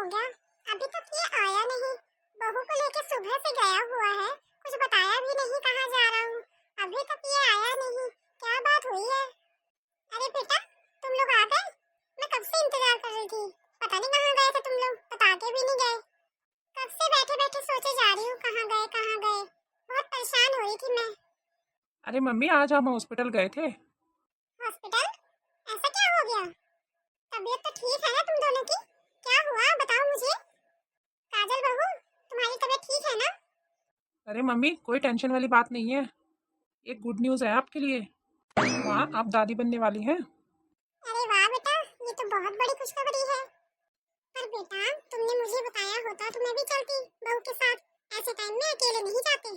हो गया, अभी तक ये आया नहीं। बहू को लेके सुबह से गया हुआ है, कुछ बताया भी नहीं कहाँ जा रहा हूँ। अभी तक ये आया नहीं, क्या बात हुई है? अरे बेटा, तुम लोग आ गए? मैं कब से इंतजार कर रही थी। पता नहीं कहाँ गए थे तुम लोग, बता के भी नहीं गए। कब से बैठे बैठे सोचे जा रही हूँ कहाँ गए कहाँ गए। बहुत परेशान हो रही थी मैं। अरे मम्मी, आज हम हॉस्पिटल गए थे। हॉस्पिटल? ऐसा क्या हो गया? तबीयत तो ठीक है ना तुम दोनों की? क्या हुआ बताओ मुझे। काजल बहू, तुम्हारी तबीयत ठीक है ना? अरे मम्मी, कोई टेंशन वाली बात नहीं है। एक गुड न्यूज़ है आपके लिए। माँ, आप दादी बनने वाली हैं। अरे वाह बेटा, ये तो बहुत बड़ी खुशखबरी है। पर बेटा, तुमने मुझे बताया होता तो मैं भी चलती बहू के साथ। ऐसे टाइम में अकेले नहीं जाते।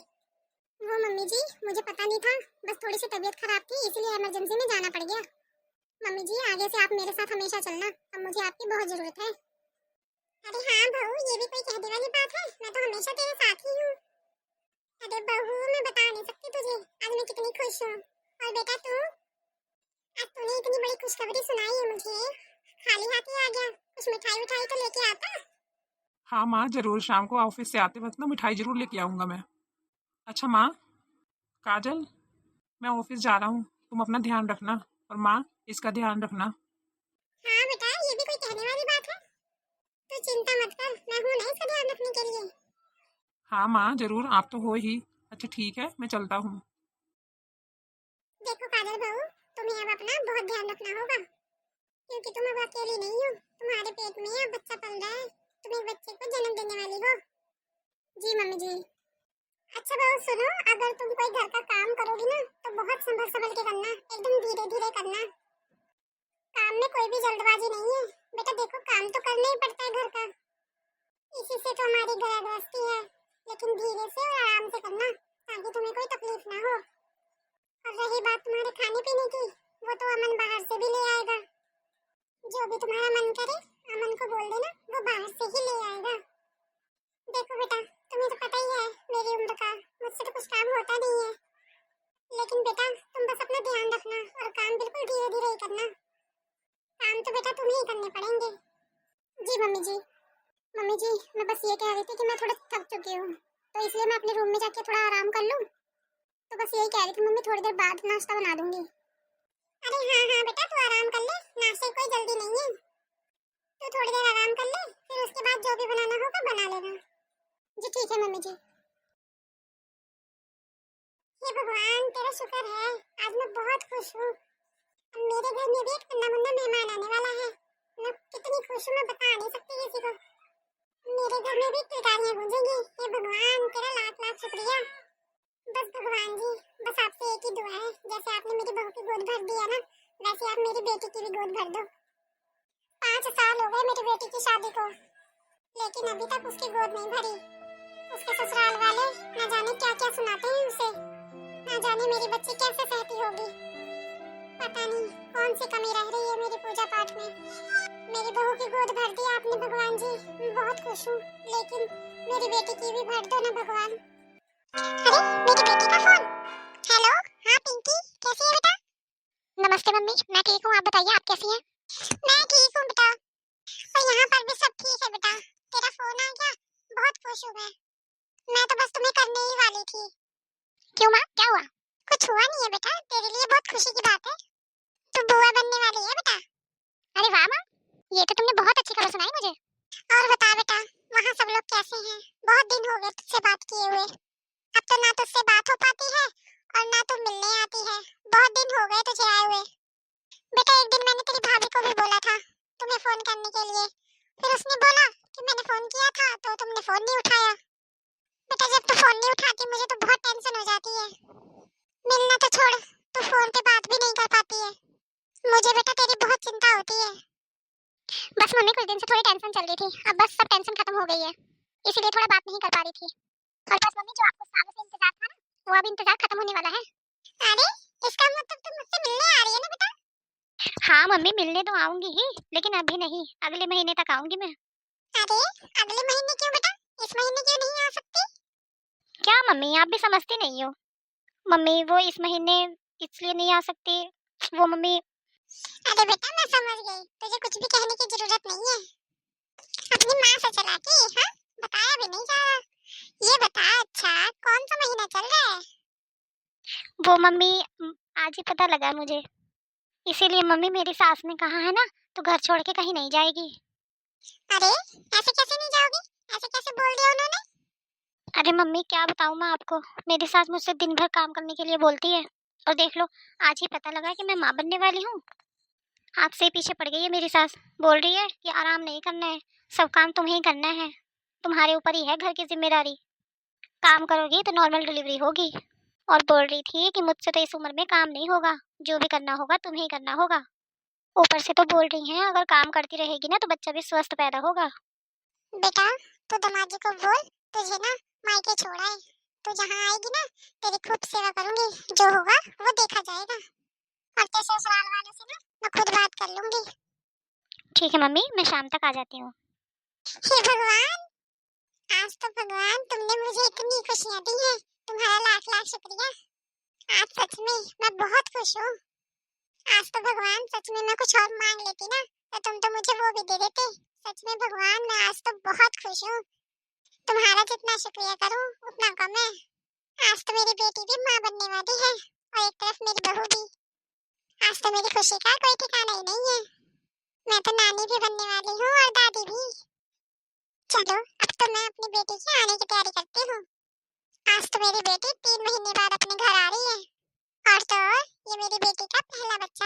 वो मम्मी जी, मुझे पता नहीं था, बस थोड़ी सी तबीयत खराब थी इसलिए इमरजेंसी में जाना पड़ गया। मम्मी जी, आगे से आप मेरे साथ हमेशा चलना, अब मुझे आपकी बहुत जरूरत है। अरे हाँ बहू, ये भी कोई कहने वाली बात है, मैं तो हमेशा तेरे साथ ही हूँ। अरे बहू, मैं बता नहीं सकती तुझे आज मैं कितनी खुश हूँ। और बेटा तू, आज तूने इतनी बड़ी खुशखबरी सुनाई है मुझे, खाली हाथ ही आ गया। कुछ मिठाई विठाई तो लेके आता। हाँ माँ, जरूर शाम को ऑफिस से आते वक्त ना मिठाई जरूर लेके आऊँगा मैं। अच्छा माँ, काजल, मैं ऑफिस जा रहा हूँ, तुम अपना ध्यान रखना। और माँ, इसका ध्यान रखना। हाँ बेटा, ये भी कोई कहने वाली बात है? तू चिंता मत कर, मैं हूँ ना इसका ध्यान रखने के लिए। हाँ माँ, जरूर, आप तो हो ही। अच्छा ठीक है, मैं चलता हूँ। देखो काजल बहू, तुम्हें अब अपना बहुत ध्यान रखना होगा, क्योंकि तुम अब अकेली नहीं हो। तुम्हारे पेट में अब बच्चा पल रहा है, तुम एक बच्चे को जन्म देने वाली हो। जी मम्मी जी। अच्छा बहू सुनो, अगर तुम कोई घर का काम करोगी ना तो बहुत संभल संभल के करना, एकदम धीरे धीरे करना। काम में कोई भी जल्दबाजी नहीं है। बेटा देखो, काम तो करना ही पड़ता है घर का, इसी से तो हमारी गृहस्थी है। लेकिन धीरे से और आराम से करना, ताकि तुम्हें कोई तकलीफ ना हो। और रही बात तुम्हारे खाने पीने की, वो तो अमन बाहर से भी ले आएगा। जो भी तुम्हारा मन करे अमन को बोल देना, वो बाहर से ही ले आएगा। देखो बेटा, तुम्हें तो पता ही है मेरी उम्र का, मुझसे तो कुछ काम होता नहीं है। लेकिन बेटा तुम बस अपना ध्यान रखना और काम बिल्कुल धीरे धीरे ही करना। काम तो बेटा तुम्हें ही करने पड़ेंगे। जी मम्मी जी। मम्मी जी, मैं बस ये कह रही थी कि मैं थोड़ा थक चुकी हूँ, तो इसलिए मैं अपने रूम में जाके थोड़ा आराम कर लूँ। तो बस यही कह रही थी मम्मी, थोड़ी देर बाद नाश्ता बना दूंगी। अरे हाँ हाँ बेटा, तू आराम कर ले, नाश्ते कोई जल्दी नहीं है। तू थोड़ी देर आराम कर ले, फिर उसके बाद जो भी बनाना होगा बना लेना। जी ठीक है मम्मी जी। हे भगवान, तेरा शुक्र है, आज मैं बहुत खुश हूँ। मेरे घर में भी एक नन्हा मुन्ना मेहमान आने वाला है। मैं कितनी खुश हूँ, मैं बता नहीं सकती किसी को। मेरे घर में भी किलकारियाँ गूंजेंगी। हे भगवान, तेरा लाख लाख शुक्रिया। बस भगवान जी, बस आपसे एक ही दुआ है, जैसे आपने मेरी बहू की गोद भर दिया ना, वैसे आप मेरी बेटी की भी गोद भर दो। 5 साल हो गए मेरी बेटी की शादी को, लेकिन अभी तक उसकी गोद नहीं भरी। उसके ससुराल वाले न जाने क्या क्या सुनाते हैं उसे, न जाने मेरी बच्ची कैसे सहती होगी। पता नहीं कौन सी कमी रह रही है मेरी पूजा पाठ में। मेरी बहू की गोद भर दी आपने भगवान जी, मैं बहुत खुश हूँ, लेकिन मेरी बेटी की भी भर दो ना भगवान। अरे मेरी बेटी का फोन। हेलो, हाँ पिंकी, कैसी है बेटा? नमस्ते मम्मी, मैं ठीक हूँ, आप बताइए आप कैसी हैं? मैं ठीक हूँ बेटा, और यहाँ पर भी सब ठीक है बेटा। तेरा फोन आ गया, बहुत खुश हूँ मैं तो बस तुम्हें करने ही वाली थी। क्यों माँ, क्या हुआ? कुछ हुआ नहीं है बेटा, तेरे लिए बहुत खुशी की बात है, तू बुआ बनने वाली है बेटा। अरे वाह माँ, ये तो तुमने बहुत अच्छी खबर सुनाई मुझे। और बता बेटा, वहाँ सब लोग कैसे हैं? बहुत दिन हो गए तुझसे बात किए हुए। अब तो ना तुझसे बात हो पाती है और ना तू मिलने आती है। बहुत दिन हो गए तुझे आए हुए। बेटा एक दिन मैंने तेरी भाभी को भी बोला था तुम्हें फोन करने के लिए, फिर उसने बोला कि मैंने फोन किया था तो तुमने फोन नहीं उठाया। बेटा जब तू फोन नहीं उठाती मुझे तो बहुत टेंशन हो जाती है। मिलना तो छोड़, तू फोन पे बात भी नहीं कर पाती है। मुझे बेटा तेरी बहुत चिंता होती है। बस मम्मी, कुछ दिन से थोड़ी टेंशन चल रही थी, अब बस सब टेंशन खत्म हो गई है, इसीलिए थोड़ा बात नहीं कर पा रही थी। और बस मम्मी, जो आपको सालों से इंतजार था ना, वो अभी इंतजार खत्म होने वाला है। अरे इसका मतलब तुम मुझसे मिलने आ रही है ना बेटा? हाँ मम्मी, मिलने तो आऊंगी ही, लेकिन अभी नहीं, अगले महीने तक आऊंगी मैं। अरे अगले महीने क्यों बेटा, इस महीने क्यों नहीं आ सकती? क्या मम्मी, आप भी समझती नहीं हो। मम्मी वो इस महीने इसलिए नहीं आ सकती, वो मम्मी। अरे बेटा मैं समझ गई, तुझे कुछ भी कहने की जरूरत नहीं है। अपनी माँ से चला के, हाँ? बताया भी नहीं जा रहा। ये बता, अच्छा कौन सा महीना चल रहा है? वो मम्मी आज ही पता लगा मुझे, इसीलिए मम्मी मेरी सास ने कहा है ना तो घर छोड़ के कहीं नहीं जाएगी। अरे ऐसे कैसे नहीं जाओगी? ऐसे कैसे बोल दिया उन्होंने? अरे मम्मी क्या बताऊं मैं आपको, मेरी सास मुझसे दिन भर काम करने के लिए बोलती है और देख लो आज ही पता लगा कि मैं माँ बनने वाली हूँ। आपसे ही पीछे पड़ गई है मेरी सास, बोल रही है कि आराम नहीं करना है, सब काम तुम्हें ही करना है, तुम्हारे ऊपर ही है घर की जिम्मेदारी, काम करोगी तो नॉर्मल डिलीवरी होगी। और बोल रही थी कि मुझसे तो इस उम्र में काम नहीं होगा, जो भी करना होगा तुम्हें ही करना होगा। ऊपर से तो बोल रही हैं अगर काम करती रहेगी ना तो बच्चा भी स्वस्थ पैदा होगा। बेटा तू दामाद जी को बोल, तुझे ना मायके छोड़ा है, तू जहाँ आएगी ना तेरी खूब सेवा करूंगी, जो होगा वो देखा जाएगा। और तेरे ससुराल वालों से ना मैं खुद बात कर लूंगी। ठीक है मम्मी, मैं शाम तक आ जाती हूँ। हे भगवान, आज तो भगवान तुमने मुझे इतनी खुशियाँ दी हैं, तुम्हारा लाख लाख शुक्रिया। आज सच में मैं बहुत खुश हूँ। आज तो भगवान सच में मैं कुछ और मांग लेती ना तो तुम तो मुझे वो भी दे देते। सच में भगवान मैं आज तो बहुत खुश हूँ। तुम्हारा जितना शुक्रिया करूँ उतना कम है। आज तो मेरी बेटी भी माँ बनने वाली है और एक तरफ मेरी बहू भी। आज तो मेरी खुशी का कोई ठिकाना ही नहीं है। मैं तो नानी भी बनने वाली हूँ और दादी भी। चलो अब तो मैं अपनी बेटी के आने की तैयारी करती हूँ। आज तो मेरी बेटी 3 महीने बाद अपने घर आ रही है। और तो और ये मेरी बेटी का पहला बच्चा